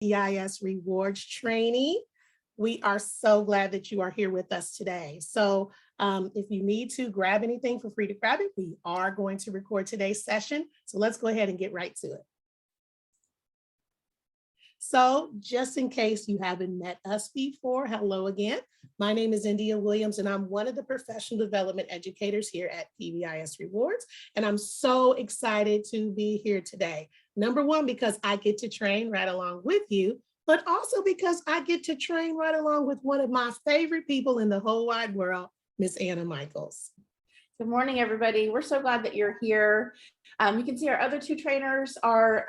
PBIS Rewards training. We are so glad that you are here with us today. So if you need to grab anything, feel free to grab it. We are going to record today's session. So let's go ahead and get right to it. So just in case you haven't met us before, hello again. My name is India Williams, and I'm one of the professional development educators here at PBIS Rewards. And I'm so excited to be here today. Number one, because I get to train right along with you, but also because I get to train right along with one of my favorite people in the whole wide world, Miss Anna Michaels. Good morning, everybody. We're so glad that you're here. You can see our other two trainers are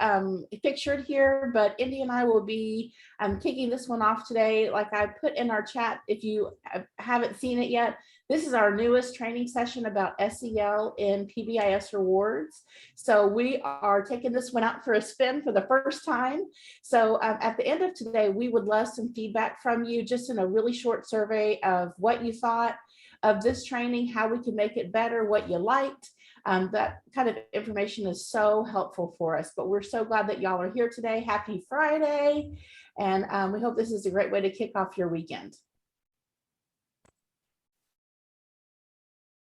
pictured here, but Indy and I will be kicking this one off today. Like I put in our chat, if you haven't seen it yet, this is our newest training session about SEL and PBIS Rewards. So we are taking this one out for a spin for the first time. So at the end of today, we would love some feedback from you, just in a really short survey of what you thought of this training, how we can make it better, what you liked. That kind of information is so helpful for us, but we're so glad that y'all are here today. Happy Friday. And we hope this is a great way to kick off your weekend.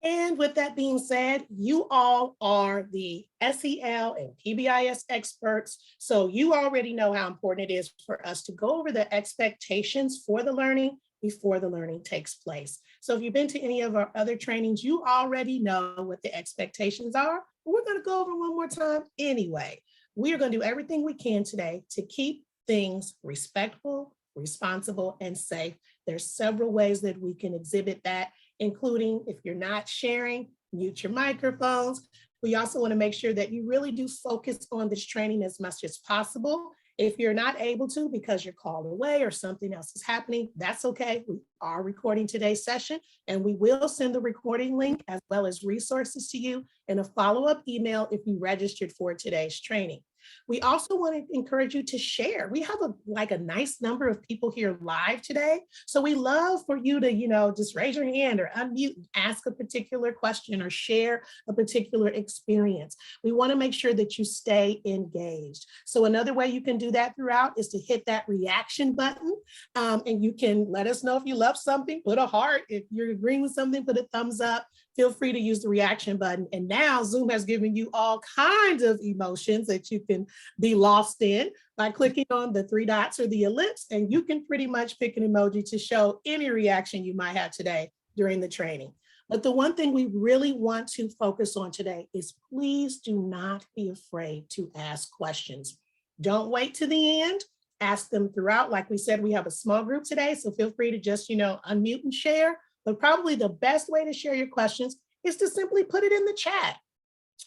And with that being said, you all are the SEL and PBIS experts. So you already know how important it is for us to go over the expectations for the learning before the learning takes place. So if you've been to any of our other trainings, you already know what the expectations are. But we're going to go over one more time anyway. We are going to do everything we can today to keep things respectful, responsible, and safe. There's several ways that we can exhibit that, including if you're not sharing, mute your microphones. We also want to make sure that you really do focus on this training as much as possible. If you're not able to because you're called away or something else is happening, that's okay. We are recording today's session, and we will send the recording link as well as resources to you in a follow-up email if you registered for today's training. We also want to encourage you to share. We have a nice number of people here live today. So we love for you to, just raise your hand or unmute and ask a particular question or share a particular experience. We want to make sure that you stay engaged. So another way you can do that throughout is to hit that reaction button. And you can let us know if you love something, put a heart. If you're agreeing with something, put a thumbs up. Feel free to use the reaction button. And now Zoom has given you all kinds of emotions that you can be lost in by clicking on the three dots or the ellipse, and you can pretty much pick an emoji to show any reaction you might have today during the training. But the one thing we really want to focus on today is please do not be afraid to ask questions. Don't wait to the end. Ask them throughout. Like we said, we have a small group today, so feel free to just, unmute and share. But probably the best way to share your questions is to simply put it in the chat.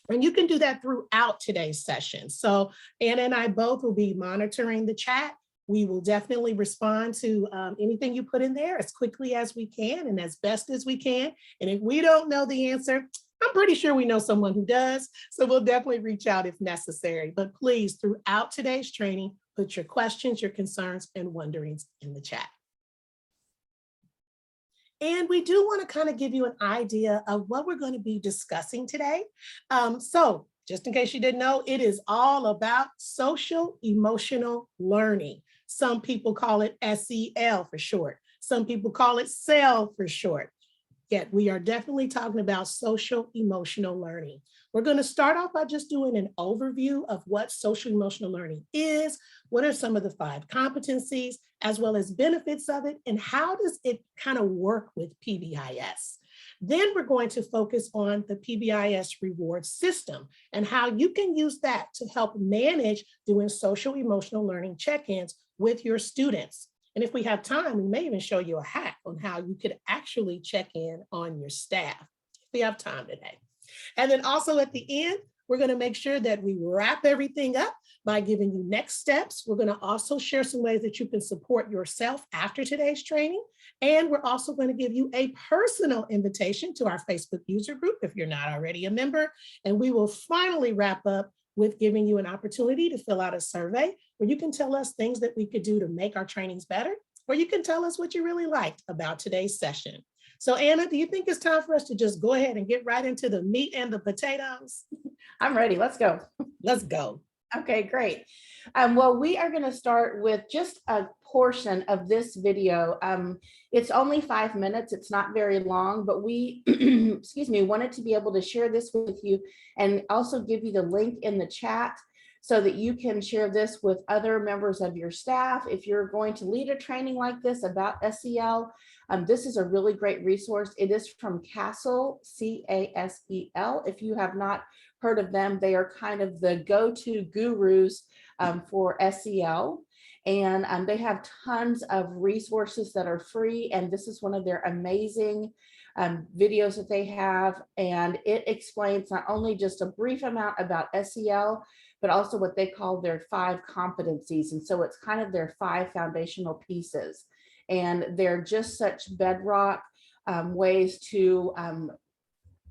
And you can do that throughout today's session. So Anna and I both will be monitoring the chat. We will definitely respond to anything you put in there as quickly as we can and as best as we can. And if we don't know the answer, I'm pretty sure we know someone who does. So we'll definitely reach out if necessary. But please, throughout today's training, put your questions, your concerns, and wonderings in the chat. And we do want to kind of give you an idea of what we're going to be discussing today. So just in case you didn't know, it is all about social emotional learning. Some people call it SEL for short. Some people call it SEL for short. Yet we are definitely talking about social emotional learning. We're going to start off by just doing an overview of what social emotional learning is, what are some of the 5 competencies, as well as benefits of it, and how does it kind of work with PBIS. Then we're going to focus on the PBIS Rewards system and how you can use that to help manage doing social emotional learning check-ins with your students. And if we have time, we may even show you a hack on how you could actually check in on your staff if we have time today. And then also at the end, we're going to make sure that we wrap everything up by giving you next steps. We're going to also share some ways that you can support yourself after today's training. And we're also going to give you a personal invitation to our Facebook user group if you're not already a member. And we will finally wrap up with giving you an opportunity to fill out a survey where you can tell us things that we could do to make our trainings better, or you can tell us what you really liked about today's session. So Anna, do you think it's time for us to just go ahead and get right into the meat and the potatoes? I'm ready. Let's go. Let's go. Okay, great. Well, we are going to start with just a portion of this video. It's only 5 minutes. It's not very long, but we, excuse me, wanted to be able to share this with you and also give you the link in the chat so that you can share this with other members of your staff. If you're going to lead a training like this about SEL, this is a really great resource. It is from CASEL, C-A-S-E-L. If you have not heard of them, they are kind of the go-to gurus for SEL. And they have tons of resources that are free. And this is one of their amazing videos that they have. And it explains not only just a brief amount about SEL, but also what they call their 5 competencies. And so it's kind of their 5 foundational pieces. And they're just such bedrock ways to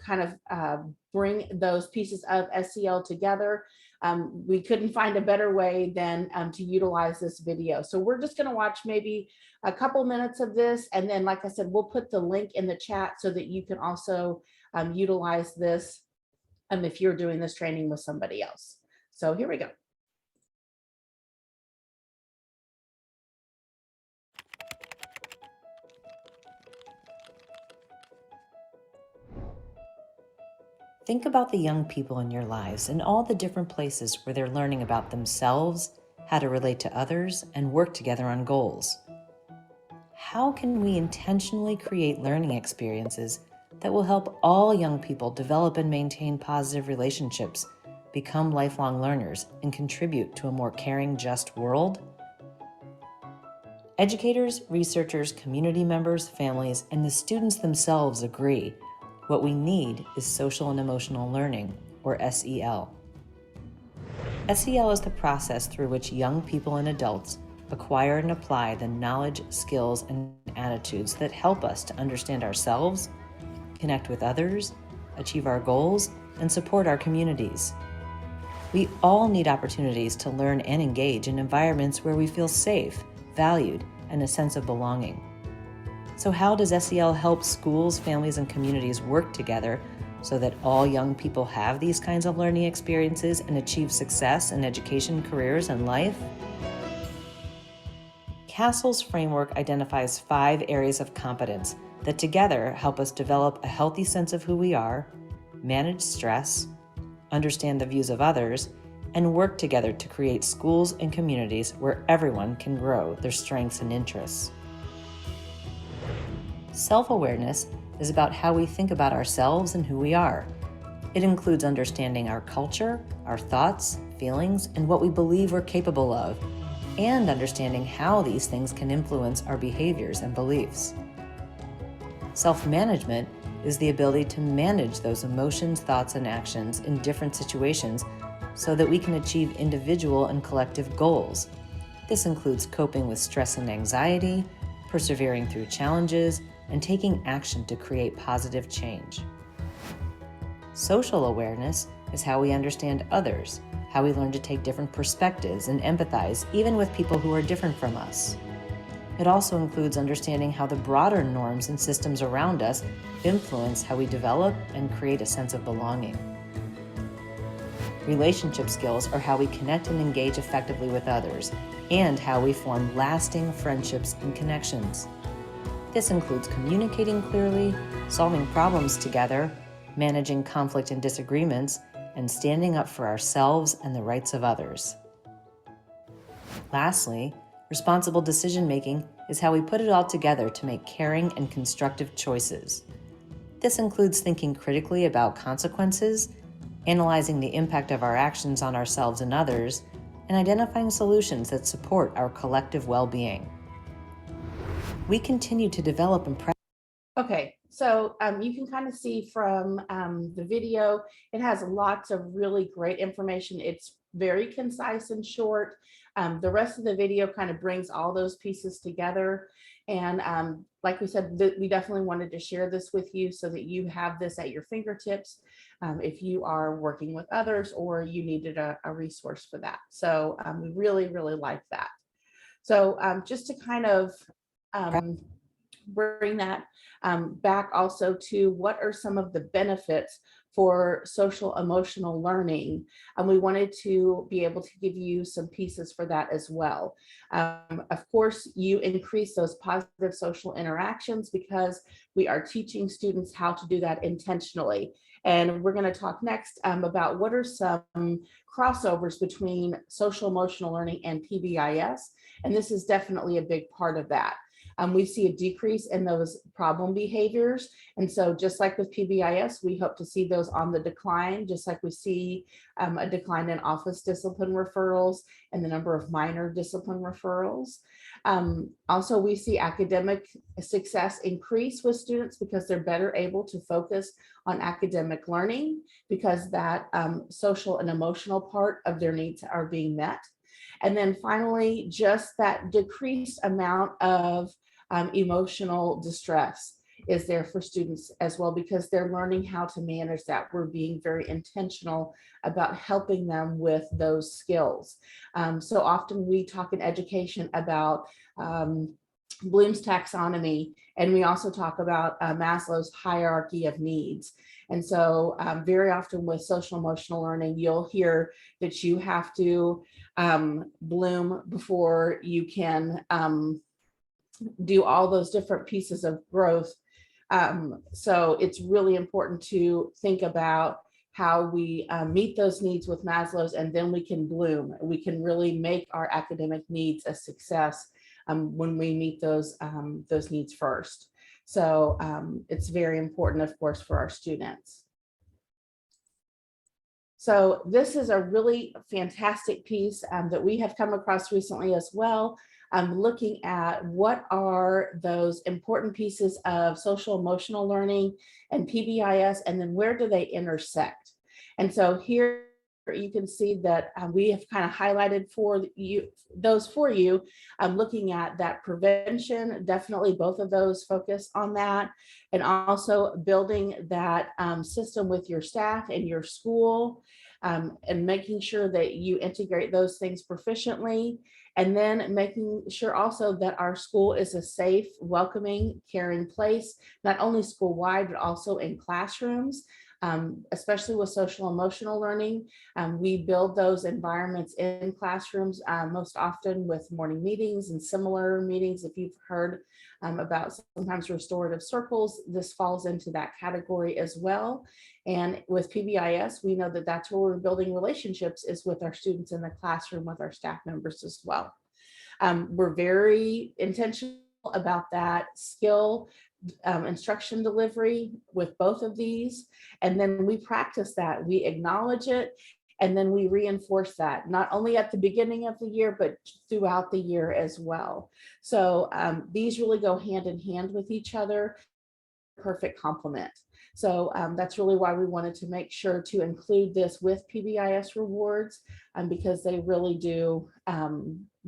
kind of bring those pieces of SEL together. We couldn't find a better way than to utilize this video. So we're just going to watch maybe a couple minutes of this. And then, like I said, we'll put the link in the chat so that you can also utilize this if you're doing this training with somebody else. So here we go. Think about the young people in your lives and all the different places where they're learning about themselves, how to relate to others, and work together on goals. How can we intentionally create learning experiences that will help all young people develop and maintain positive relationships, become lifelong learners, and contribute to a more caring, just world? Educators, researchers, community members, families, and the students themselves agree what we need is social and emotional learning, or SEL. SEL is the process through which young people and adults acquire and apply the knowledge, skills, and attitudes that help us to understand ourselves, connect with others, achieve our goals, and support our communities. We all need opportunities to learn and engage in environments where we feel safe, valued, and a sense of belonging. So how does SEL help schools, families, and communities work together so that all young people have these kinds of learning experiences and achieve success in education, careers, and life? CASEL's framework identifies 5 areas of competence that together help us develop a healthy sense of who we are, manage stress, understand the views of others, and work together to create schools and communities where everyone can grow their strengths and interests. Self-awareness is about how we think about ourselves and who we are. It includes understanding our culture, our thoughts, feelings, and what we believe we're capable of, and understanding how these things can influence our behaviors and beliefs. Self-management is the ability to manage those emotions, thoughts, and actions in different situations so that we can achieve individual and collective goals. This includes coping with stress and anxiety, persevering through challenges, and taking action to create positive change. Social awareness is how we understand others, how we learn to take different perspectives and empathize even with people who are different from us. It also includes understanding how the broader norms and systems around us influence how we develop and create a sense of belonging. Relationship skills are how we connect and engage effectively with others, and how we form lasting friendships and connections. This includes communicating clearly, solving problems together, managing conflict and disagreements, and standing up for ourselves and the rights of others. Lastly, responsible decision-making is how we put it all together to make caring and constructive choices. This includes thinking critically about consequences, analyzing the impact of our actions on ourselves and others, and identifying solutions that support our collective well-being. We continue to develop and practice. Okay, so you can kind of see from the video, it has lots of really great information. It's very concise and short. The rest of the video kind of brings all those pieces together. And like we said, we definitely wanted to share this with you so that you have this at your fingertips if you are working with others or you needed a resource for that. So we really, really like that. So just to kind of bring that back also to what are some of the benefits for social emotional learning. And we wanted to be able to give you some pieces for that as well. Of course, you increase those positive social interactions because we are teaching students how to do that intentionally. And we're going to talk next about what are some crossovers between social emotional learning and PBIS. And this is definitely a big part of that. We see a decrease in those problem behaviors. And so just like with PBIS, we hope to see those on the decline, just like we see a decline in office discipline referrals and the number of minor discipline referrals. Also, we see academic success increase with students because they're better able to focus on academic learning because that social and emotional part of their needs are being met. And then finally, just that decreased amount of emotional distress is there for students as well, because they're learning how to manage that. We're being very intentional about helping them with those skills. So often we talk in education about Bloom's taxonomy, and we also talk about Maslow's hierarchy of needs. And so very often with social emotional learning, you'll hear that you have to bloom before you can do all those different pieces of growth. So it's really important to think about how we meet those needs with Maslow's, and then we can bloom. We can really make our academic needs a success when we meet those needs first. So it's very important, of course, for our students. So this is a really fantastic piece that we have come across recently as well. Looking at what are those important pieces of social emotional learning and PBIS, and then where do they intersect? And so here you can see that we have kind of highlighted for you looking at that prevention. Definitely both of those focus on that, and also building that system with your staff and your school, and making sure that you integrate those things proficiently. And then making sure also that our school is a safe, welcoming, caring place, not only school-wide, but also in classrooms, especially with social emotional learning. We build those environments in classrooms most often with morning meetings and similar meetings. If you've heard about sometimes restorative circles, this falls into that category as well. And with PBIS, we know that that's where we're building relationships, is with our students in the classroom, with our staff members as well. We're very intentional about that skill instruction delivery with both of these. And then we practice that, we acknowledge it, and then we reinforce that, not only at the beginning of the year, but throughout the year as well. So these really go hand in hand with each other, perfect complement. So that's really why we wanted to make sure to include this with PBIS Rewards, because they really do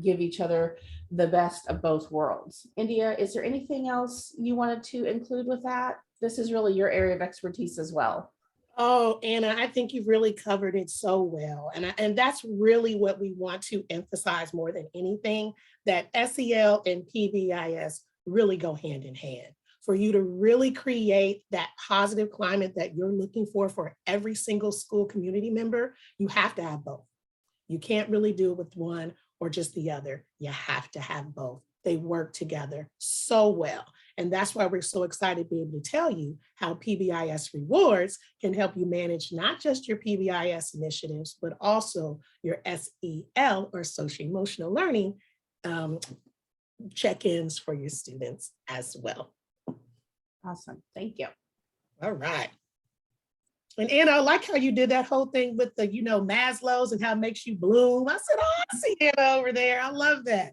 give each other the best of both worlds. India, is there anything else you wanted to include with that? This is really your area of expertise as well. Oh, Anna, I think you've really covered it so well. And that's really what we want to emphasize more than anything, that SEL and PBIS really go hand in hand. For you to really create that positive climate that you're looking for every single school community member, you have to have both. You can't really do it with one or just the other. You have to have both. They work together so well. And that's why we're so excited to be able to tell you how PBIS Rewards can help you manage not just your PBIS initiatives, but also your SEL or social emotional learning check-ins for your students as well. Awesome, thank you. All right. And Anna, I like how you did that whole thing with the, Maslow's and how it makes you bloom. I said, oh, I see Anna over there. I love that.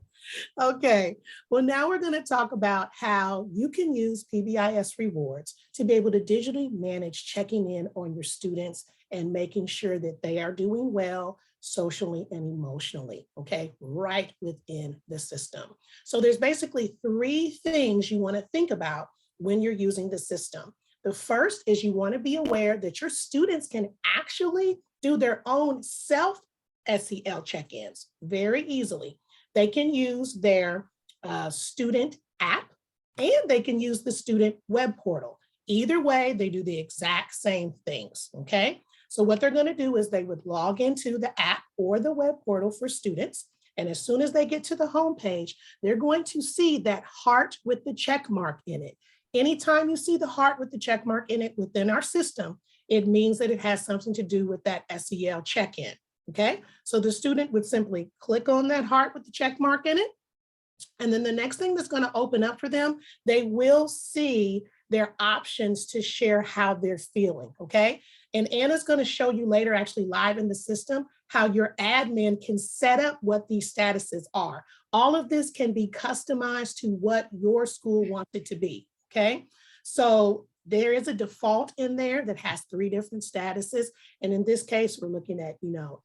Okay, well, now we're going to talk about how you can use PBIS Rewards to be able to digitally manage checking in on your students and making sure that they are doing well socially and emotionally, okay, right within the system. So there's basically 3 things you want to think about when you're using the system. The first is you want to be aware that your students can actually do their own self-SEL check-ins very easily. They can use their student app, and they can use the student web portal. Either way, they do the exact same things, okay? So what they're gonna do is they would log into the app or the web portal for students. And as soon as they get to the homepage, they're going to see that heart with the check mark in it. Anytime you see the heart with the check mark in it within our system, it means that it has something to do with that SEL check-in, okay? So the student would simply click on that heart with the check mark in it. And then the next thing that's gonna open up for them, they will see their options to share how they're feeling, okay? And Anna's gonna show you later, actually live in the system, how your admin can set up what these statuses are. All of this can be customized to what your school wants it to be, okay? So there is a default in there that has 3 different statuses. And in this case, we're looking at,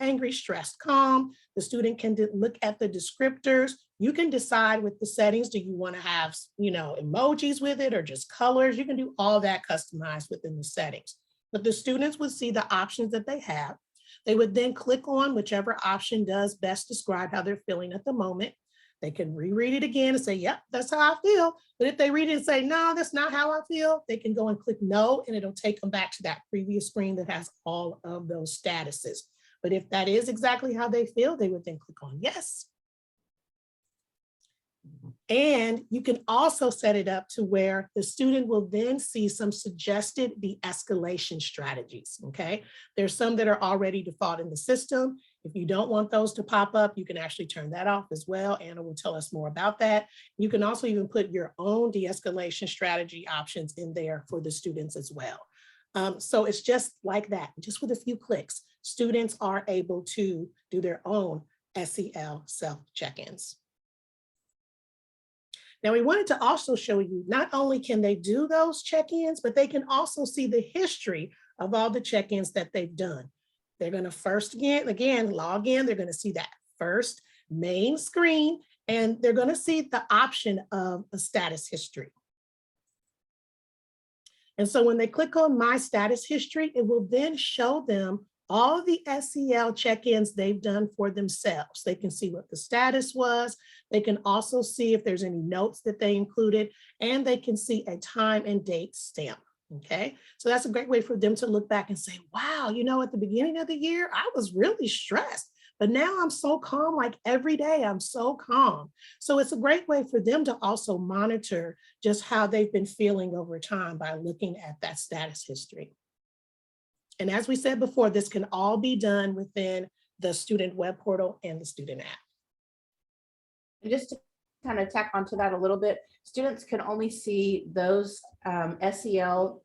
angry, stressed, calm. The student can look at the descriptors. You can decide with the settings, do you want to have, emojis with it or just colors? You can do all that customized within the settings. But the students would see the options that they have. They would then click on whichever option does best describe how they're feeling at the moment. They can reread it again and say, yep, that's how I feel. But if they read it and say, no, that's not how I feel, they can go and click no, and it'll take them back to that previous screen that has all of those statuses. But if that is exactly how they feel, they would then click on yes. And you can also set it up to where the student will then see some suggested de-escalation strategies, okay? There's some that are already default in the system. If you don't want those to pop up, you can actually turn that off as well. Anna will tell us more about that. You can also even put your own de-escalation strategy options in there for the students as well. So it's just like that, just with a few clicks, students are able to do their own SEL self-check-ins. Now, we wanted to also show you, not only can they do those check-ins, but they can also see the history of all the check-ins that they've done. They're going to first, again, log in. They're going to see that first main screen, and they're going to see the option of a status history. And so when they click on My Status History, it will then show them all the SEL check-ins they've done for themselves. They can see what the status was. They can also see if there's any notes that they included, and they can see a time and date stamp, okay? So that's a great way for them to look back and say, wow, at the beginning of the year, I was really stressed, but now I'm so calm, like every day I'm so calm. So it's a great way for them to also monitor just how they've been feeling over time by looking at that status history. And as we said before, this can all be done within the student web portal and the student app. And just to kind of tack onto that a little bit, students can only see those SEL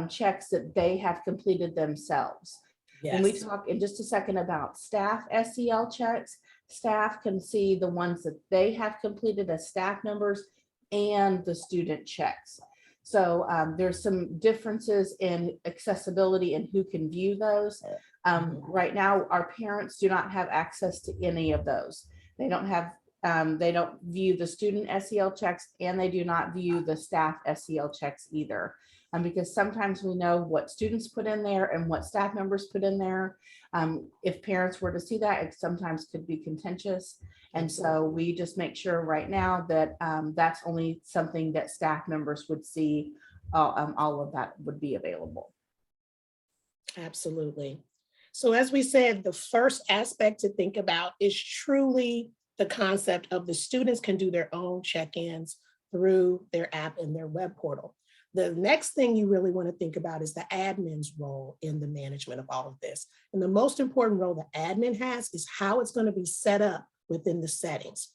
checks that they have completed themselves. Yes. When we talk in just a second about staff SEL checks, staff can see the ones that they have completed as staff members and the student checks. So there's some differences in accessibility and who can view those. Right now, our parents do not have access to any of those. They don't have, they don't view the student SEL checks, and they do not view the staff SEL checks either. Because sometimes we know what students put in there and what staff members put in there. If parents were to see that, it sometimes could be contentious. And so we just make sure right now that that's only something that staff members would see. All of that would be available. Absolutely. So as we said, the first aspect to think about is truly the concept of the students can do their own check-ins through their app and their web portal. The next thing you really want to think about is the admin's role in the management of all of this. And the most important role the admin has is how it's going to be set up within the settings.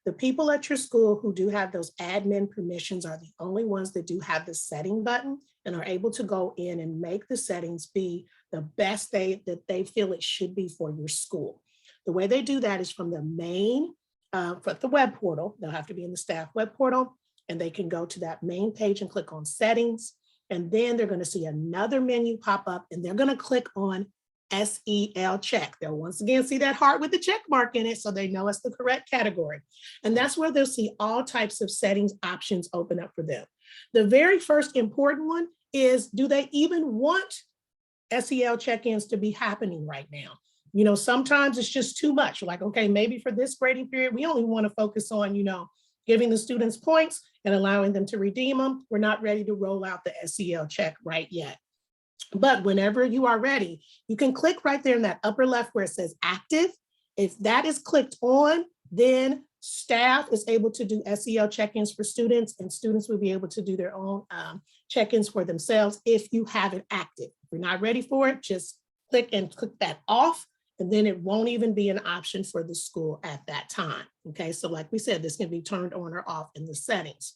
The people at your school who do have those admin permissions are the only ones that do have the setting button and are able to go in and make the settings be the best that they feel it should be for your school. The way they do that is from the main, for the web portal. They'll have to be in the staff web portal, and they can go to that main page and click on settings. And then they're going to see another menu pop up, and they're going to click on SEL check. They'll once again see that heart with the check mark in it, so they know it's the correct category. And that's where they'll see all types of settings options open up for them. The very first important one is, do they even want SEL check-ins to be happening right now? Sometimes it's just too much. Like, okay, maybe for this grading period, we only want to focus on, giving the students points and allowing them to redeem them. We're not ready to roll out the SEL check right yet. But whenever you are ready, you can click right there in that upper left where it says active. If that is clicked on, then staff is able to do SEL check-ins for students, and students will be able to do their own check-ins for themselves if you have it active. If you're not ready for it, just click that off, and then it won't even be an option for the school at that time. Okay, so like we said, this can be turned on or off in the settings.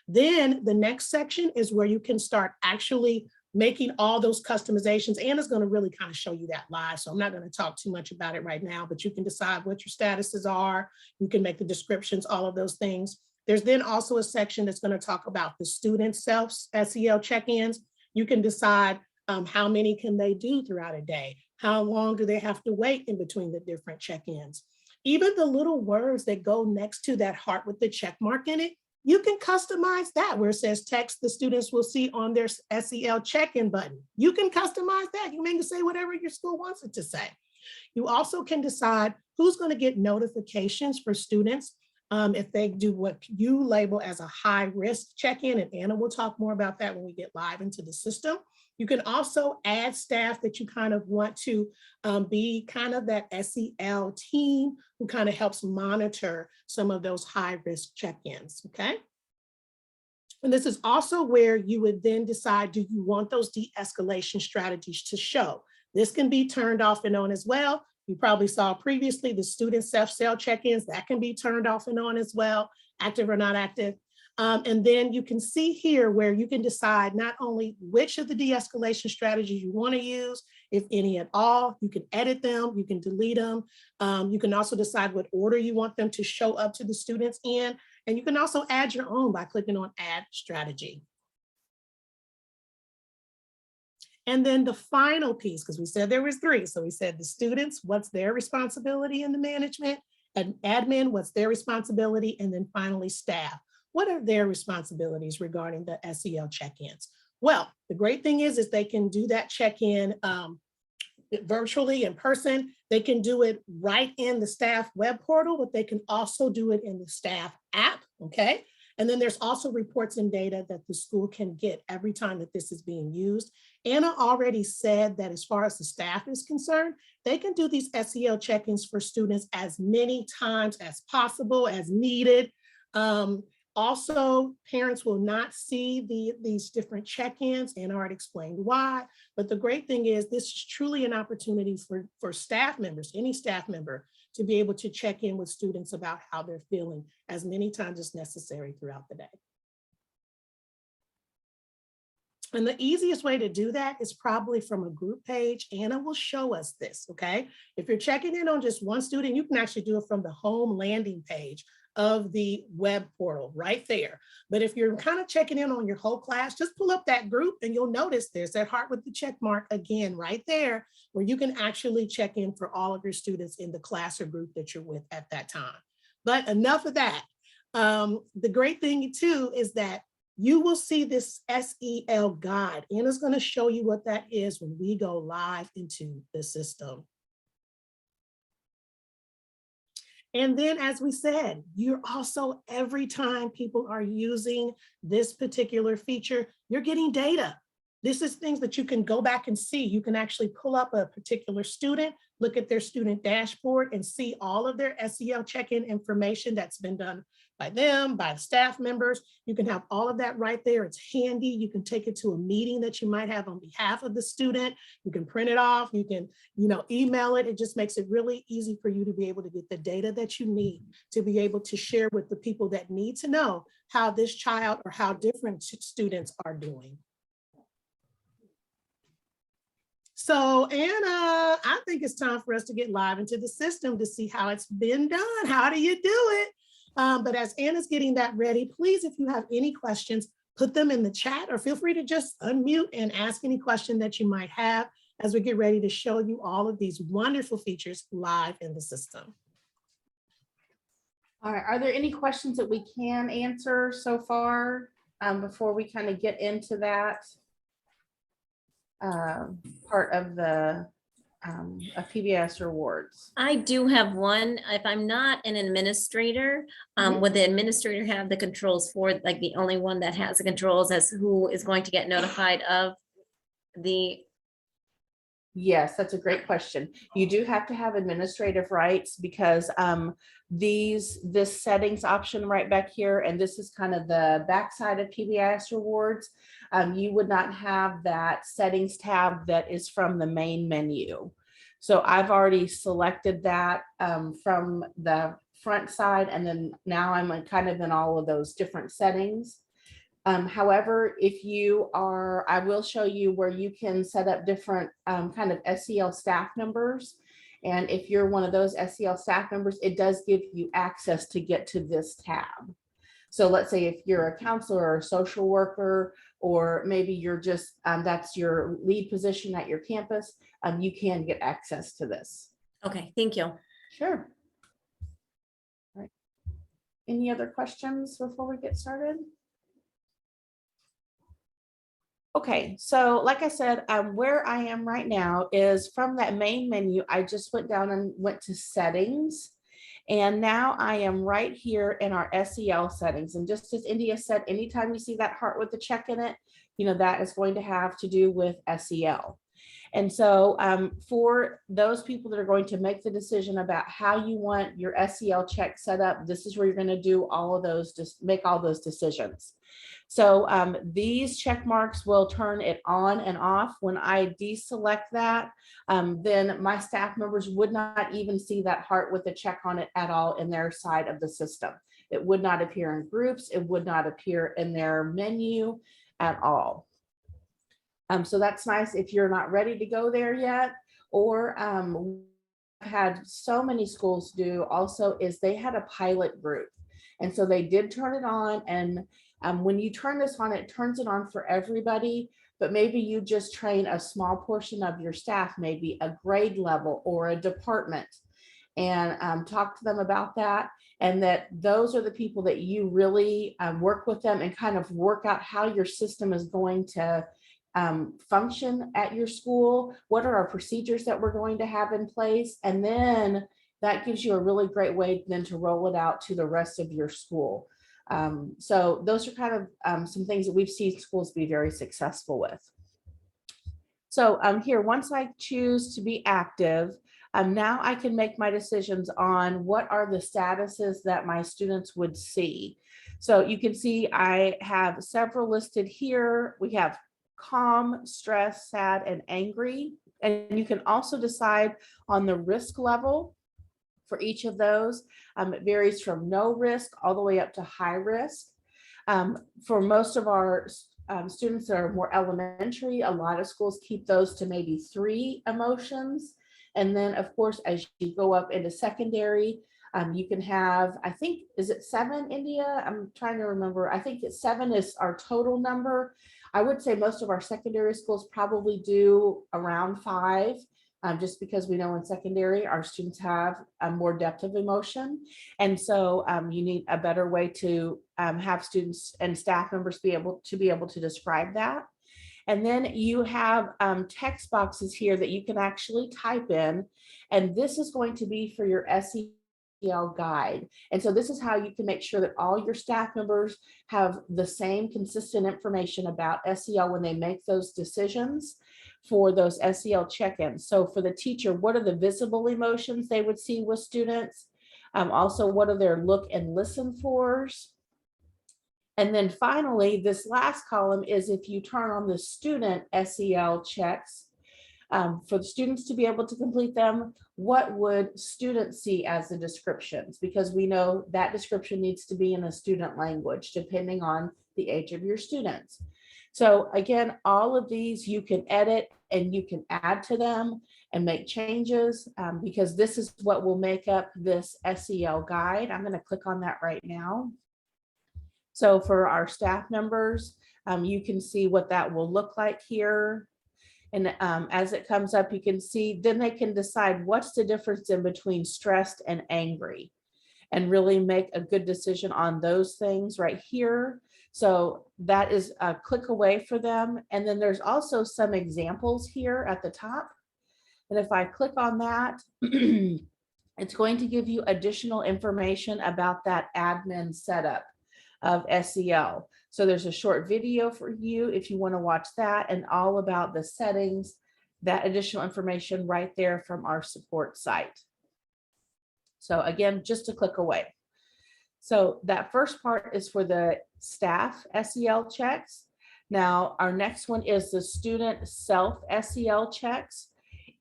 Then the next section is where you can start actually making all those customizations. Anna's going to really kind of show you that live, so I'm not going to talk too much about it right now, but you can decide what your statuses are. You can make the descriptions, all of those things. There's then also a section that's going to talk about the student self-SEL check-ins. You can decide how many can they do throughout a day? How long do they have to wait in between the different check-ins? Even the little words that go next to that heart with the check mark in it, you can customize that where it says text the students will see on their SEL check-in button. You can customize that. You may say whatever your school wants it to say. You also can decide who's going to get notifications for students if they do what you label as a high risk check-in, and Anna will talk more about that when we get live into the system. You can also add staff that you kind of want to be kind of that SEL team who kind of helps monitor some of those high risk check-ins, okay? And this is also where you would then decide, do you want those de-escalation strategies to show? This can be turned off and on as well. You probably saw previously the student self-SEL check-ins, that can be turned off and on as well, active or not active. And then you can see here where you can decide not only which of the de-escalation strategies you want to use, if any at all. You can edit them, you can delete them. You can also decide what order you want them to show up to the students in. And you can also add your own by clicking on Add Strategy. And then the final piece, because we said there was 3. So we said the students, what's their responsibility in the management, and admin, what's their responsibility, and then finally staff. What are their responsibilities regarding the SEL check-ins? Well, the great thing is they can do that check-in virtually in person. They can do it right in the staff web portal, but they can also do it in the staff app, okay? And then there's also reports and data that the school can get every time that this is being used. Anna already said that as far as the staff is concerned, they can do these SEL check-ins for students as many times as possible, as needed. Also, parents will not see these different check-ins, and already explained why. But the great thing is this is truly an opportunity for staff members, any staff member, to be able to check in with students about how they're feeling as many times as necessary throughout the day. And the easiest way to do that is probably from a group page. Anna will show us this, okay? If you're checking in on just one student, you can actually do it from the home landing page of the web portal right there. But if you're kind of checking in on your whole class, just pull up that group and you'll notice there's that heart with the check mark again right there, where you can actually check in for all of your students in the class or group that you're with at that time. But enough of that. The great thing too is that you will see this SEL guide. Anna's going to show you what that is when we go live into the system. And then, as we said, you're also, every time people are using this particular feature, you're getting data. This is things that you can go back and see. You can actually pull up a particular student, look at their student dashboard and see all of their SEL check-in information that's been done by them, by the staff members. You can have all of that right there. It's handy. You can take it to a meeting that you might have on behalf of the student. You can print it off. You can, email it. It just makes it really easy for you to be able to get the data that you need to be able to share with the people that need to know how this child or how different students are doing. So Anna, I think it's time for us to get live into the system to see how it's been done. How do you do it? But as Anna's getting that ready, please, if you have any questions, put them in the chat or feel free to just unmute and ask any question that you might have as we get ready to show you all of these wonderful features live in the system. All right, are there any questions that we can answer so far before we kind of get into that part of the of PBIS Rewards? I do have one. If I'm not an administrator, would the administrator have the controls for, like, the only one that has the controls as who is going to get notified of the, Yes, that's a great question. You do have to have administrative rights because this settings option right back here, and this is kind of the backside of PBIS Rewards. You would not have that settings tab that is from the main menu. So I've already selected that from the front side, and then now I'm kind of in all of those different settings. However, if you are, I will show you where you can set up different kind of SEL staff members. And if you're one of those SEL staff members, it does give you access to get to this tab. So let's say if you're a counselor or a social worker, or maybe you're just, that's your lead position at your campus, you can get access to this. okay, thank you. Sure. All right. Any other questions before we get started? Okay, so like I said, where I am right now is from that main menu. I just went down and went to settings. And now I am right here in our SEL settings. And just as India said, anytime you see that heart with the check in it, you know, that is going to have to do with SEL. And so for those people that are going to make the decision about how you want your SEL check set up, this is where you're going to do all of those, just make all those decisions. So these check marks will turn it on and off. When I deselect that, then my staff members would not even see that heart with a check on it at all in their side of the system. It would not appear in groups. It would not appear in their menu at all. So that's nice if you're not ready to go there yet. Or had so many schools do also is they had a pilot group. And so they did turn it on, and when you turn this on, it turns it on for everybody, but maybe you just train a small portion of your staff, maybe a grade level or a department, and talk to them about that. And that those are the people that you really work with them and kind of work out how your system is going to function at your school. What are our procedures that we're going to have in place? And then that gives you a really great way then to roll it out to the rest of your school. So those are kind of some things that we've seen schools be very successful with. So here, once I choose to be active, now I can make my decisions on what are the statuses that my students would see. So you can see I have several listed here. We have calm, stressed, sad, and angry. And you can also decide on the risk level for each of those. It varies from no risk all the way up to high risk. For most of our students that are more elementary, a lot of schools keep those to maybe 3 emotions. And then of course, as you go up into secondary, you can have, I think, is it 7, India? I'm trying to remember. I think that 7 is our total number. I would say most of our secondary schools probably do around 5. Just because we know in secondary, our students have more depth of emotion. And so you need a better way to have students and staff members be able to describe that. And then you have text boxes here that you can actually type in, and this is going to be for your SEL guide. And so this is how you can make sure that all your staff members have the same consistent information about SEL when they make those decisions for those SEL check-ins. So for the teacher, what are the visible emotions they would see with students? Also, what are their look and listen fors? And then finally, this last column is if you turn on the student SEL checks, for the students to be able to complete them, what would students see as the descriptions? Because we know that description needs to be in a student language, depending on the age of your students. So again, all of these you can edit and you can add to them and make changes because this is what will make up this SEL guide. I'm going to click on that right now. So for our staff members, you can see what that will look like here. And as it comes up, you can see, then they can decide what's the difference in between stressed and angry and really make a good decision on those things right here. So that is a click away for them. And then there's also some examples here at the top. And if I click on that, it's going to give you additional information about that admin setup of SEL. So there's a short video for you if you want to watch that, and all about the settings, that additional information right there from our support site. So again, just a click away. So that first part is for the staff SEL checks. Now, our next one is the student self-SEL checks.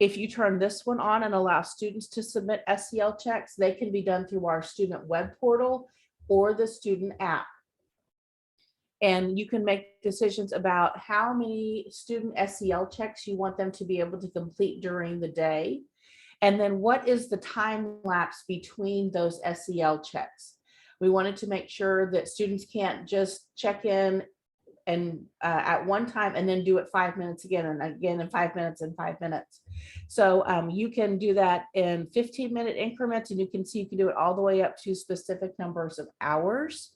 If you turn this one on and allow students to submit SEL checks, they can be done through our student web portal or the student app. And you can make decisions about how many student SEL checks you want them to be able to complete during the day. And then what is the time lapse between those SEL checks? We wanted to make sure that students can't just check in and at one time and then do it 5 minutes again and again in 5 minutes and 5 minutes. So you can do that in 15-minute increments, and you can see you can do it all the way up to specific numbers of hours.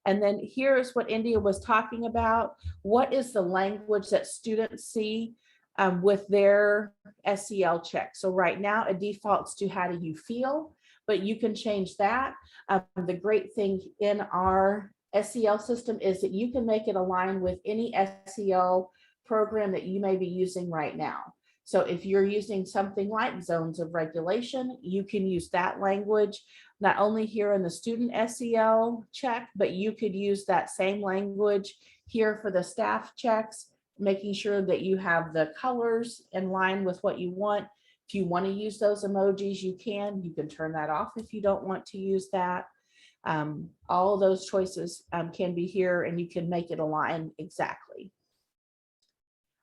And then here's what India was talking about. What is the language that students see with their SEL check? So right now it defaults to how do you feel, but you can change that. The great thing in our SEL system is that you can make it align with any SEL program that you may be using right now. So if you're using something like zones of regulation, you can use that language, not only here in the student SEL check, but you could use that same language here for the staff checks, making sure that you have the colors in line with what you want. If you want to use those emojis, you can turn that off if you don't want to use that. All of those choices can be here, and you can make it align exactly.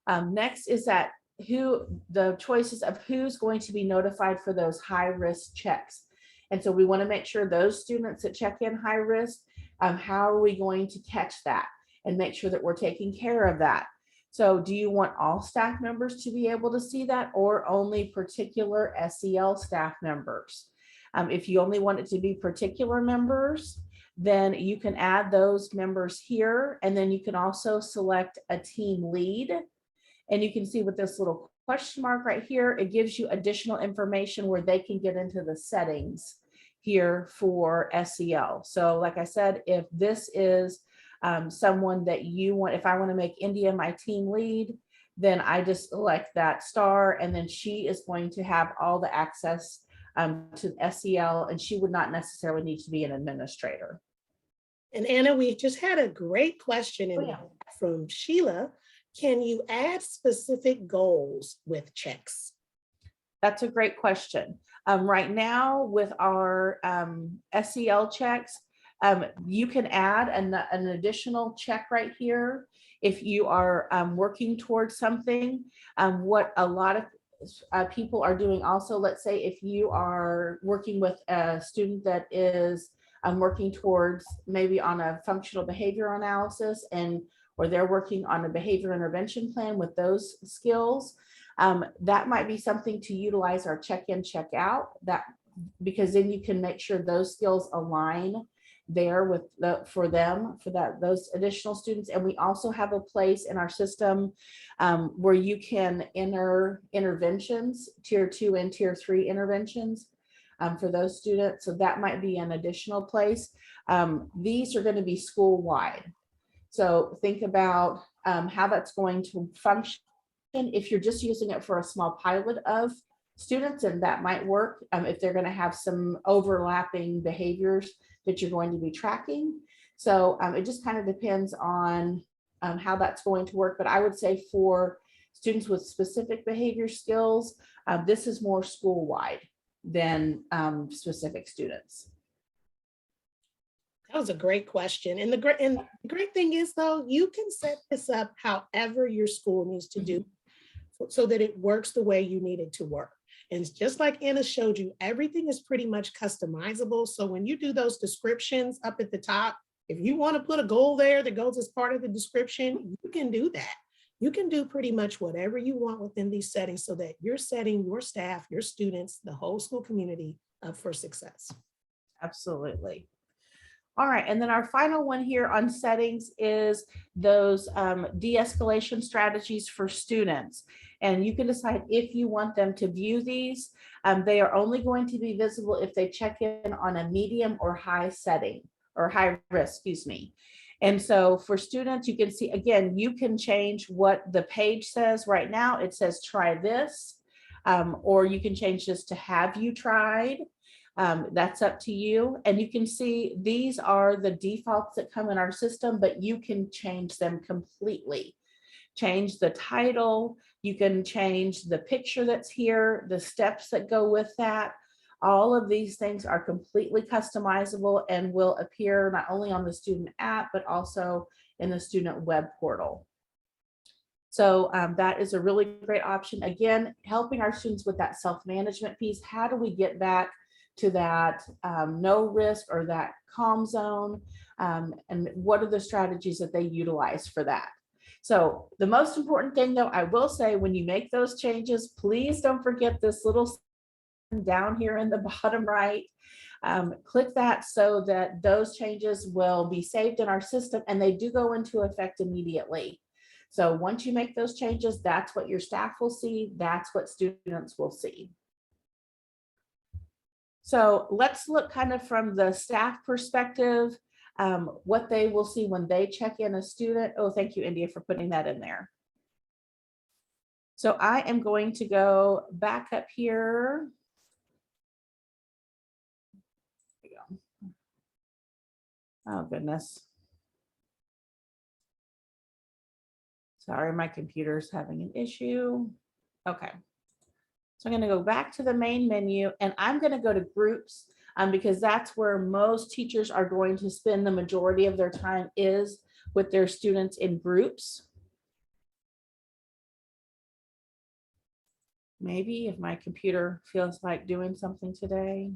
Next is that the choices of who's going to be notified for those high risk checks. And so we want to make sure those students that check in high risk, how are we going to catch that and make sure that we're taking care of that? So do you want all staff members to be able to see that, or only particular SEL staff members? If you only want it to be particular members, then you can add those members here, and then you can also select a team lead. And you can see with this little question mark right here, it gives you additional information where they can get into the settings here for SEL. So like I said, if this is someone that you want, if I want to make India my team lead, then I just select that star, and then she is going to have all the access to SEL, and she would not necessarily need to be an administrator. And Anna, we just had a great question from Sheila. Can you add specific goals with checks? That's a great question. Right now with our SEL checks, you can add an additional check right here if you are working towards something. What a lot of people are doing also, let's say if you are working with a student that is working towards maybe on a functional behavior analysis, or they're working on a behavior intervention plan with those skills, that might be something to utilize our check-in, check-out, because then you can make sure those skills align there with those additional students. And we also have a place in our system where you can enter interventions, tier 2 and tier 3 interventions for those students. So that might be an additional place. These are going to be school-wide. So think about how that's going to function. If you're just using it for a small pilot of students, and that might work if they're going to have some overlapping behaviors that you're going to be tracking. So it just kind of depends on how that's going to work. But I would say for students with specific behavior skills, this is more school-wide than specific students. That was a great question. And the great thing is, though, you can set this up however your school needs to do so that it works the way you need it to work. And just like Anna showed you, everything is pretty much customizable. So when you do those descriptions up at the top, if you want to put a goal there that goes as part of the description, you can do that. You can do pretty much whatever you want within these settings so that you're setting your staff, your students, the whole school community up for success. Absolutely. All right, and then our final one here on settings is those de-escalation strategies for students. And you can decide if you want them to view these. They are only going to be visible if they check in on a medium or high setting, or high risk, excuse me. And so for students, you can see, again, you can change what the page says. Right now, it says try this, or you can change this to have you tried. That's up to you. And you can see these are the defaults that come in our system, but you can change them completely. Change the title, you can change the picture that's here, the steps that go with that. All of these things are completely customizable and will appear not only on the student app, but also in the student web portal. So that is a really great option. Again, helping our students with that self-management piece. How do we get back to that no risk or that calm zone? And what are the strategies that they utilize for that? So the most important thing, though, I will say, when you make those changes, please don't forget this little down here in the bottom right. Click that so that those changes will be saved in our system, and they do go into effect immediately. So once you make those changes, that's what your staff will see. That's what students will see. So let's look kind of from the staff perspective, what they will see when they check in a student. Oh, thank you, India, for putting that in there. So I am going to go back up here. There we go. Oh, goodness. Sorry, my computer's having an issue. Okay. So I'm going to go back to the main menu, and I'm going to go to groups because that's where most teachers are going to spend the majority of their time, is with their students in groups. Maybe if my computer feels like doing something today.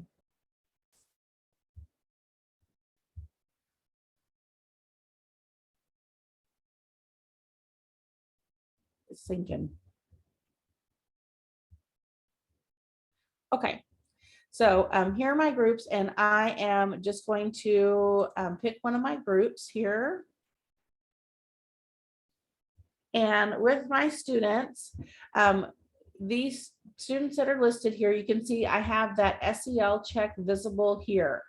It's thinking. Okay, so here are my groups, and I am just going to pick one of my groups here. And with my students, these students that are listed here, you can see I have that SEL check visible here.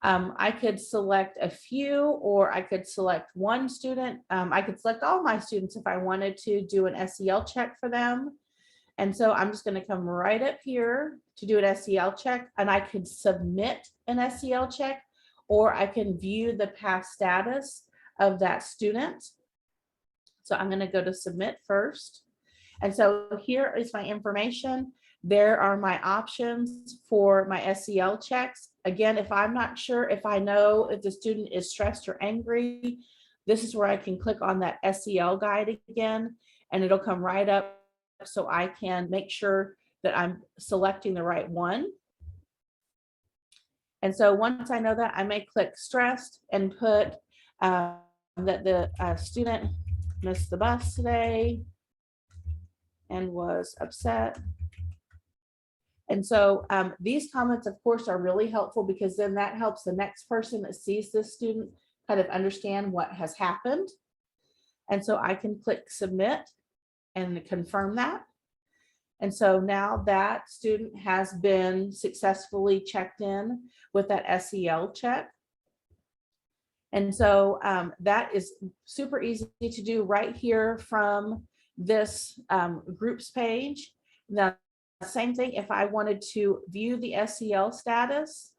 I could select a few, or I could select one student. I could select all my students if I wanted to do an SEL check for them. And so I'm just going to come right up here to do an SEL check, and I could submit an SEL check, or I can view the past status of that student. So I'm going to go to submit first. And so here is my information. There are my options for my SEL checks. Again, if I'm not sure, if I know if the student is stressed or angry, this is where I can click on that SEL guide again, and it'll come right up so I can make sure that I'm selecting the right one. And so once I know that, I may click stressed and put that the student missed the bus today and was upset. And so these comments, of course, are really helpful, because then that helps the next person that sees this student kind of understand what has happened. And so I can click submit and confirm that. And so now that student has been successfully checked in with that SEL check. And so that is super easy to do right here from this groups page. Now, same thing, if I wanted to view the SEL status,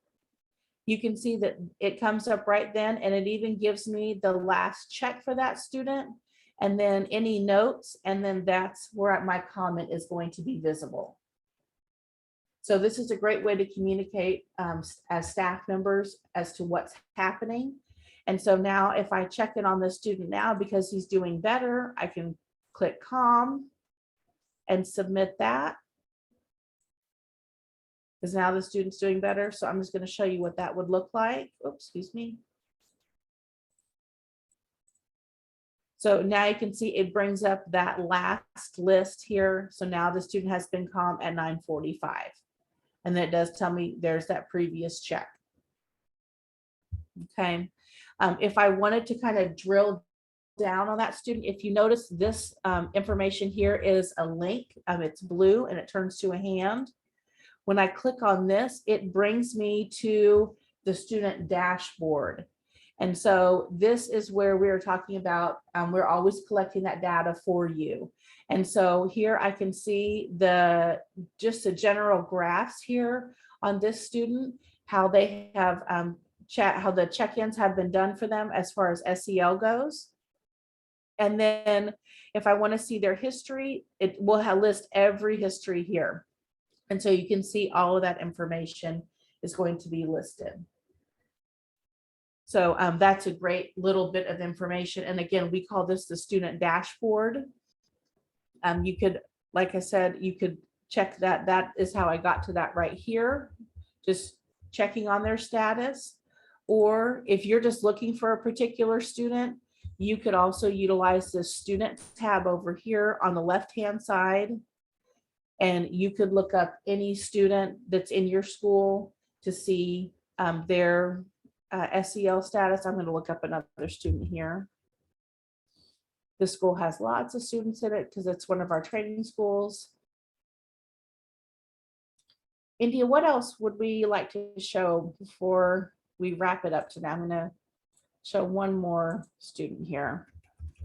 you can see that it comes up right then, and it even gives me the last check for that student, and then any notes, and then that's where my comment is going to be visible. So this is a great way to communicate as staff members as to what's happening. And so now if I check in on the student now because he's doing better, I can click calm and submit that, because now the student's doing better. So I'm just going to show you what that would look like. Oops, excuse me. So now you can see it brings up that last list here. So now the student has been calm at 9:45. And then it does tell me there's that previous check. Okay. If I wanted to kind of drill down on that student, if you notice this information here is a link, it's blue and it turns to a hand. When I click on this, it brings me to the student dashboard. And so this is where we're talking about, we're always collecting that data for you. And so here I can see just the general graphs here on this student, how they have how the check-ins have been done for them as far as SEL goes. And then if I want to see their history, it will list every history here. And so you can see all of that information is going to be listed. So that's a great little bit of information. And again, we call this the student dashboard. You could, like I said, you could check that. That is how I got to that right here, just checking on their status. Or if you're just looking for a particular student, you could also utilize the student tab over here on the left-hand side. And you could look up any student that's in your school to see their SEL status. I'm going to look up another student here. This school has lots of students in it because it's one of our training schools. India, what else would we like to show before we wrap it up today? I'm going to show one more student here.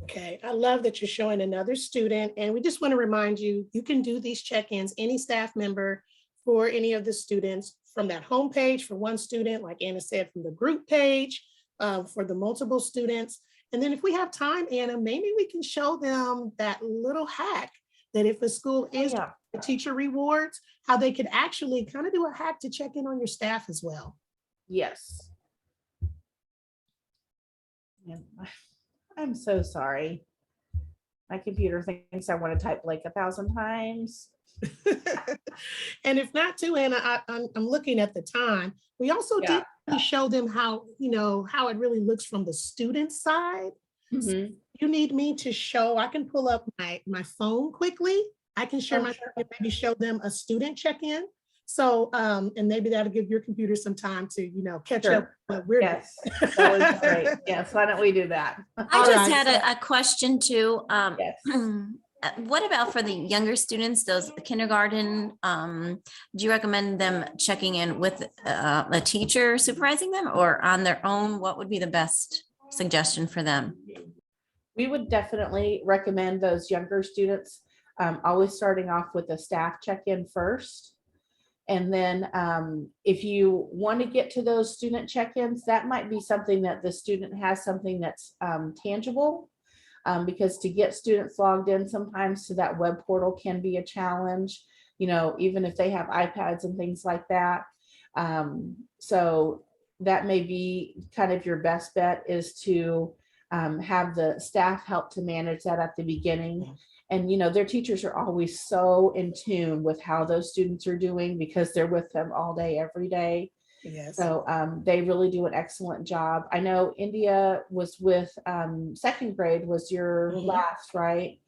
Okay, I love that you're showing another student, and we just want to remind you, you can do these check-ins, any staff member for any of the students from that home page for one student, like Anna said, from the group page for the multiple students. And then if we have time, Anna, maybe we can show them that little hack that if a school is the teacher rewards, how they could actually kind of do a hack to check in on your staff as well. Yes. Yeah. I'm so sorry. My computer thinks I want to type like 1,000 times. And if not too, Anna, I'm looking at the time. We also did show them how, how it really looks from the student side. So you need me to show, I can pull up my phone quickly. I can share my screen and maybe show them a student check-in. So, and maybe that'll give your computer some time to, catch up. But we're that was great. Yes, why don't we do that? I just had a question too. Yes. What about for the younger students, those kindergarten? Do you recommend them checking in with a teacher supervising them or on their own? What would be the best suggestion for them? We would definitely recommend those younger students always starting off with a staff check-in first. And then if you want to get to those student check-ins, that might be something that the student has something that's tangible. Because to get students logged in sometimes to that web portal can be a challenge, even if they have iPads and things like that. So that may be kind of your best bet, is to have the staff help to manage that at the beginning. And, their teachers are always so in tune with how those students are doing because they're with them all day, every day. Yes. So they really do an excellent job. I know India was with second grade was your last, right?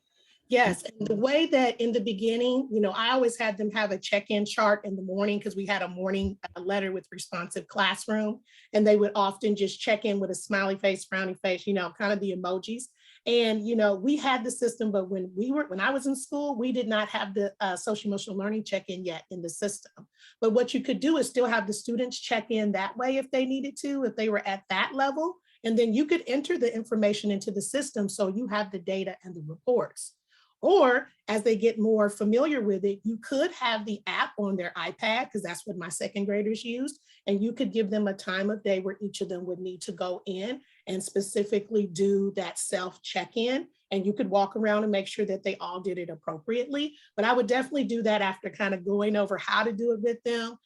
Yes. And the way that in the beginning, I always had them have a check-in chart in the morning because we had a morning letter with responsive classroom, and they would often just check in with a smiley face, frowny face, kind of the emojis. And, we had the system, but when I was in school, we did not have the social emotional learning check-in yet in the system. But what you could do is still have the students check in that way if they needed to, if they were at that level, and then you could enter the information into the system so you have the data and the reports. Or as they get more familiar with it, you could have the app on their iPad, because that's what my second graders used. And you could give them a time of day where each of them would need to go in and specifically do that self check-in. And you could walk around and make sure that they all did it appropriately. But I would definitely do that after kind of going over how to do it with them,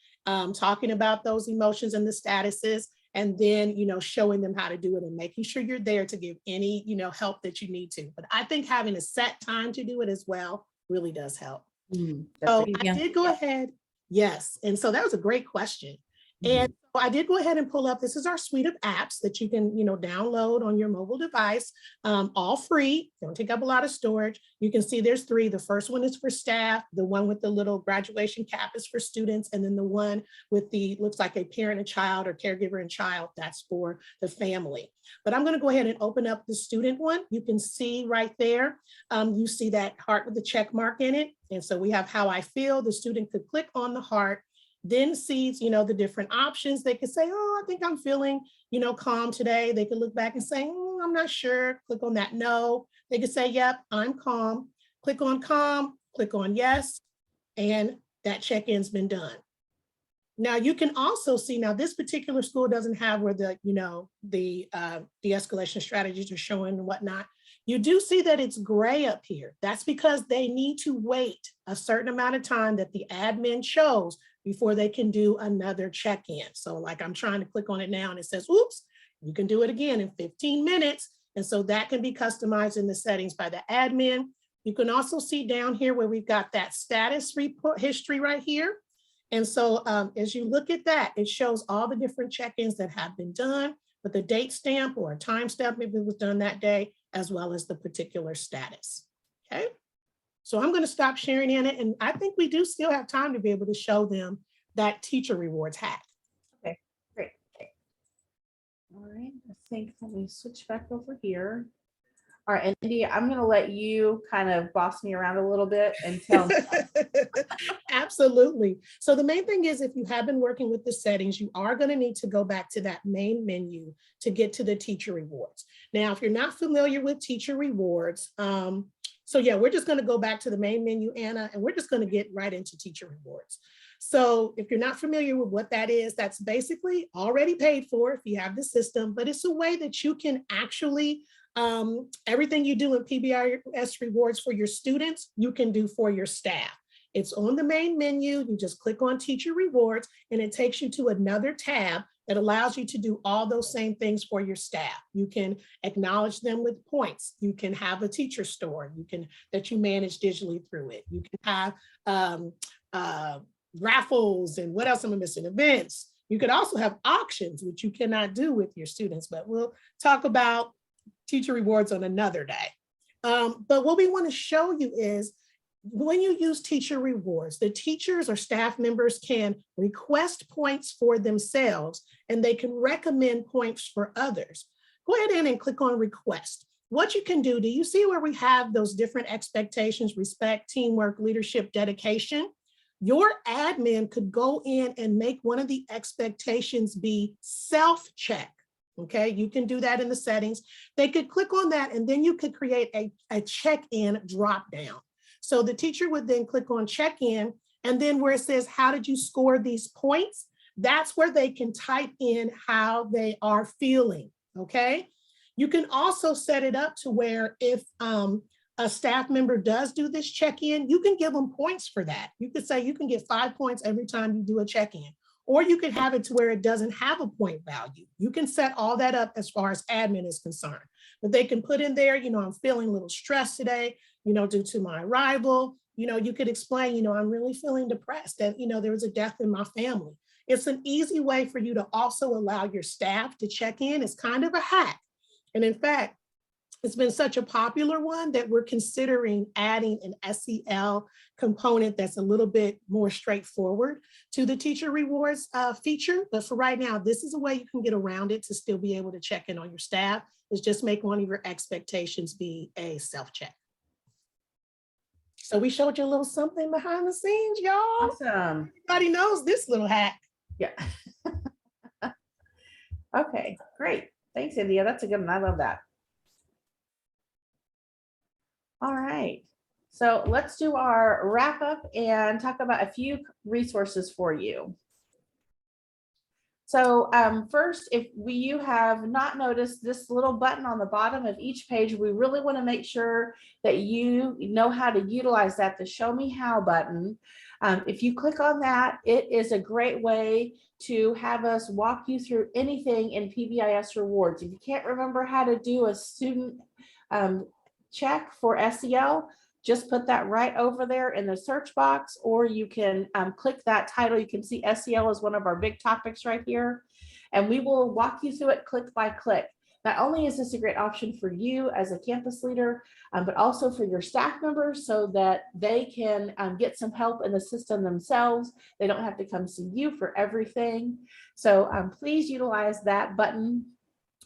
talking about those emotions and the statuses, and then, showing them how to do it and making sure you're there to give any, help that you need to. But I think having a set time to do it as well really does help. So I did go ahead. Yes. And so that was a great question. And I did go ahead and pull up, this is our suite of apps that you can, download on your mobile device, all free, don't take up a lot of storage. You can see there's 3. The first one is for staff, the one with the little graduation cap is for students, and then the one with the, looks like a parent and child or caregiver and child, that's for the family. But I'm gonna go ahead and open up the student one. You can see right there, you see that heart with the check mark in it. And so we have how I feel. The student could click on the heart, then sees, the different options. They could say, oh, I think I'm feeling, calm today. They could look back and say, I'm not sure. Click on that no. They could say, yep, I'm calm. Click on calm, click on yes, and that check-in's been done. Now you can also see, now this particular school doesn't have where the, the de-escalation strategies are showing and whatnot. You do see that it's gray up here. That's because they need to wait a certain amount of time that the admin shows before they can do another check-in. So like I'm trying to click on it now and it says, oops, you can do it again in 15 minutes. And so that can be customized in the settings by the admin. You can also see down here where we've got that status report history right here. And so as you look at that, it shows all the different check-ins that have been done with a date stamp or a time stamp if it was done that day, as well as the particular status, okay? So I'm gonna stop sharing in it, and I think we do still have time to be able to show them that teacher rewards hack. Okay, great. Okay. All right, I think let me switch back over here. All right, Indy, I'm gonna let you kind of boss me around a little bit and tell me. Absolutely. So the main thing is if you have been working with the settings, you are going to need to go back to that main menu to get to the teacher rewards. Now, if you're not familiar with teacher rewards, so yeah, we're just going to go back to the main menu, Anna, and we're just going to get right into teacher rewards. So if you're not familiar with what that is, that's basically already paid for if you have the system, but it's a way that you can actually everything you do in PBIS rewards for your students, you can do for your staff. It's on the main menu. You just click on teacher rewards and it takes you to another tab that allows you to do all those same things for your staff. You can acknowledge them with points. You can have a teacher store that you manage digitally through it. You can have raffles and what else am I missing? Events. You could also have auctions, which you cannot do with your students, but we'll talk about teacher rewards on another day. But what we want to show you is when you use teacher rewards, the teachers or staff members can request points for themselves and they can recommend points for others. Go ahead in and click on request. What you can do you see where we have those different expectations, respect, teamwork, leadership, dedication? Your admin could go in and make one of the expectations be self-check. Okay, you can do that in the settings. They could click on that and then you could create a check-in drop down. So the teacher would then click on check-in, and then where it says, how did you score these points? That's where they can type in how they are feeling, okay? You can also set it up to where if a staff member does do this check-in, you can give them points for that. You could say you can get 5 points every time you do a check-in, or you could have it to where it doesn't have a point value. You can set all that up as far as admin is concerned. But they can put in there, I'm feeling a little stressed today, due to my arrival. You could explain, I'm really feeling depressed and, there was a death in my family. It's an easy way for you to also allow your staff to check in. It's kind of a hack. And in fact, it's been such a popular one that we're considering adding an SEL component that's a little bit more straightforward to the teacher rewards feature. But for right now, this is a way you can get around it to still be able to check in on your staff, is just make one of your expectations be a self-check. So we showed you a little something behind the scenes, y'all. Awesome. Everybody knows this little hack. Yeah. Okay, great. Thanks, India. That's a good one. I love that. All right. So let's do our wrap up and talk about a few resources for you. So first, if you have not noticed this little button on the bottom of each page, we really want to make sure that you know how to utilize that, the Show Me How button. If you click on that, it is a great way to have us walk you through anything in PBIS Rewards. If you can't remember how to do a student check for SEL, just put that right over there in the search box, or you can click that title. You can see SEL is one of our big topics right here, and we will walk you through it click by click. Not only is this a great option for you as a campus leader, but also for your staff members so that they can get some help in the system themselves. They don't have to come see you for everything. So please utilize that button.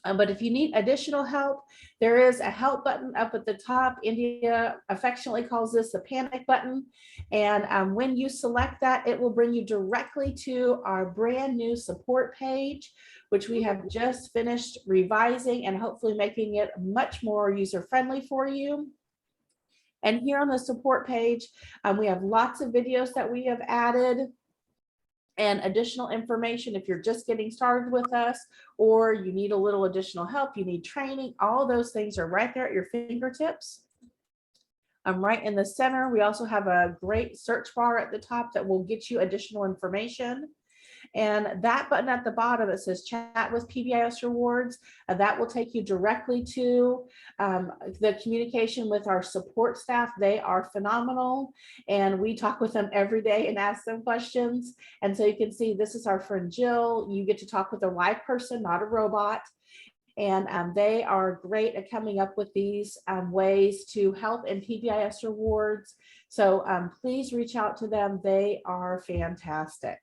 But if you need additional help, there is a help button up at the top. India affectionately calls this the panic button. And when you select that, it will bring you directly to our brand new support page, which we have just finished revising and hopefully making it much more user-friendly for you. And here on the support page, we have lots of videos that we have added and additional information if you're just getting started with us, or you need a little additional help, you need training, all those things are right there at your fingertips. Right in the center, we also have a great search bar at the top that will get you additional information. And that button at the bottom, it says chat with PBIS Rewards, that will take you directly to the communication with our support staff. They are phenomenal, and we talk with them every day and ask them questions. And so you can see this is our friend Jill. You get to talk with a live person, not a robot. And they are great at coming up with these ways to help in PBIS Rewards. So please reach out to them. They are fantastic.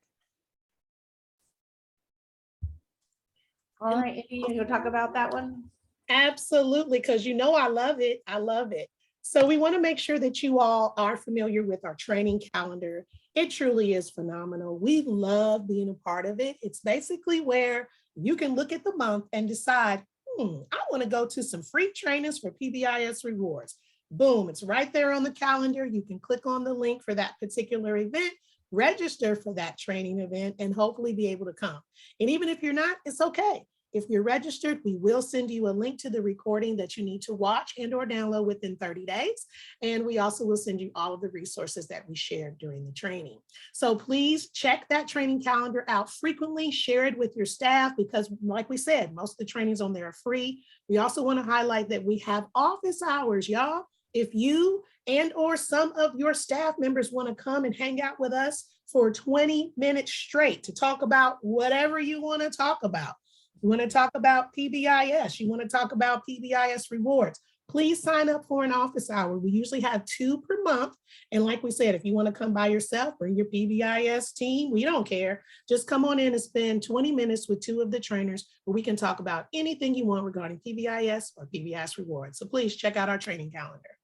All right, Indy, you want to talk about that one? Absolutely, because you know I love it. I love it. So we want to make sure that you all are familiar with our training calendar. It truly is phenomenal. We love being a part of it. It's basically where you can look at the month and decide, I want to go to some free trainings for PBIS Rewards. Boom, it's right there on the calendar. You can click on the link for that particular event, register for that training event, and hopefully be able to come. And even if you're not, it's okay. If you're registered, we will send you a link to the recording that you need to watch and or download within 30 days. And we also will send you all of the resources that we shared during the training. So please check that training calendar out frequently, share it with your staff, because like we said, most of the trainings on there are free. We also want to highlight that we have office hours, y'all. If you and or some of your staff members want to come and hang out with us for 20 minutes straight to talk about whatever you want to talk about. You want to talk about PBIS, you want to talk about PBIS Rewards, please sign up for an office hour. We usually have 2 per month. And like we said, if you want to come by yourself, bring your PBIS team, we don't care. Just come on in and spend 20 minutes with 2 of the trainers where we can talk about anything you want regarding PBIS or PBIS Rewards. So please check out our training calendar.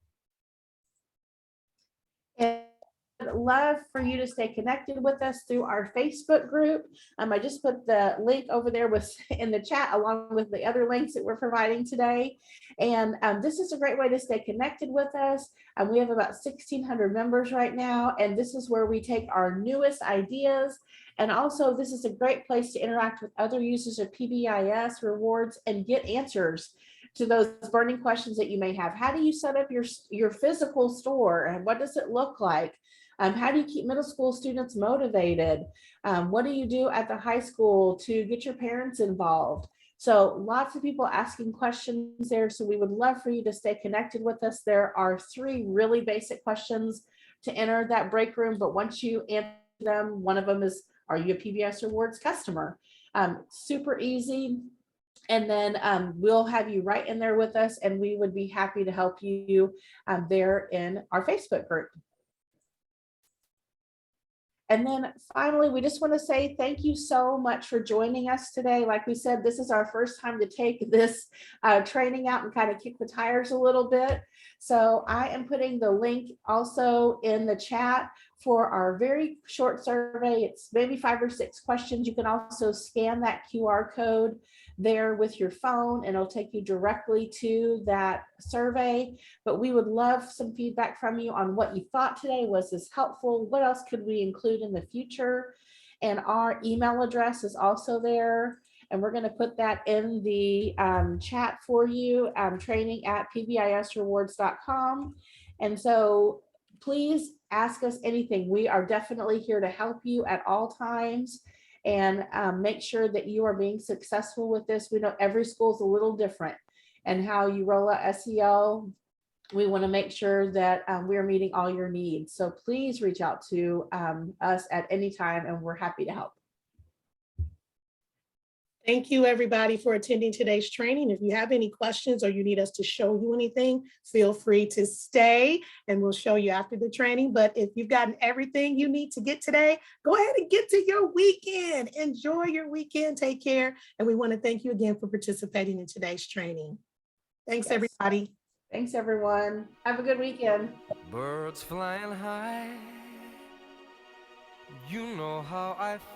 And I'd love for you to stay connected with us through our Facebook group. I just put the link over there in the chat along with the other links that we're providing today. And this is a great way to stay connected with us. We have about 1,600 members right now, and this is where we take our newest ideas. And also, this is a great place to interact with other users of PBIS Rewards and get answers to those burning questions that you may have. How do you set up your physical store, and what does it look like? How do you keep middle school students motivated? What do you do at the high school to get your parents involved? So lots of people asking questions there. So we would love for you to stay connected with us. There are 3 really basic questions to enter that break room, but once you answer them, one of them is, are you a PBIS Rewards customer? Super easy. And then we'll have you right in there with us, and we would be happy to help you there in our Facebook group. And then finally, we just want to say thank you so much for joining us today. Like we said, this is our first time to take this training out and kind of kick the tires a little bit. So I am putting the link also in the chat for our very short survey. It's maybe 5 or 6 questions. You can also scan that QR code there with your phone, and it'll take you directly to that survey. But we would love some feedback from you on what you thought today. Was this helpful? What else could we include in the future? And our email address is also there, and we're going to put that in the chat for you, training@pbisrewards.com. And so please ask us anything. We are definitely here to help you at all times, and make sure that you are being successful with this. We know every school is a little different, and how you roll out SEL We want to make sure that we're meeting all your needs. So please reach out to us at any time, and we're happy to help. Thank you, everybody, for attending today's training. If you have any questions or you need us to show you anything, feel free to stay and we'll show you after the training. But if you've gotten everything you need to get today, go ahead and get to your weekend. Enjoy your weekend. Take care. And we want to thank you again for participating in today's training. Thanks, Yes. everybody. Thanks, everyone. Have a good weekend. Birds flying high, you know how I feel.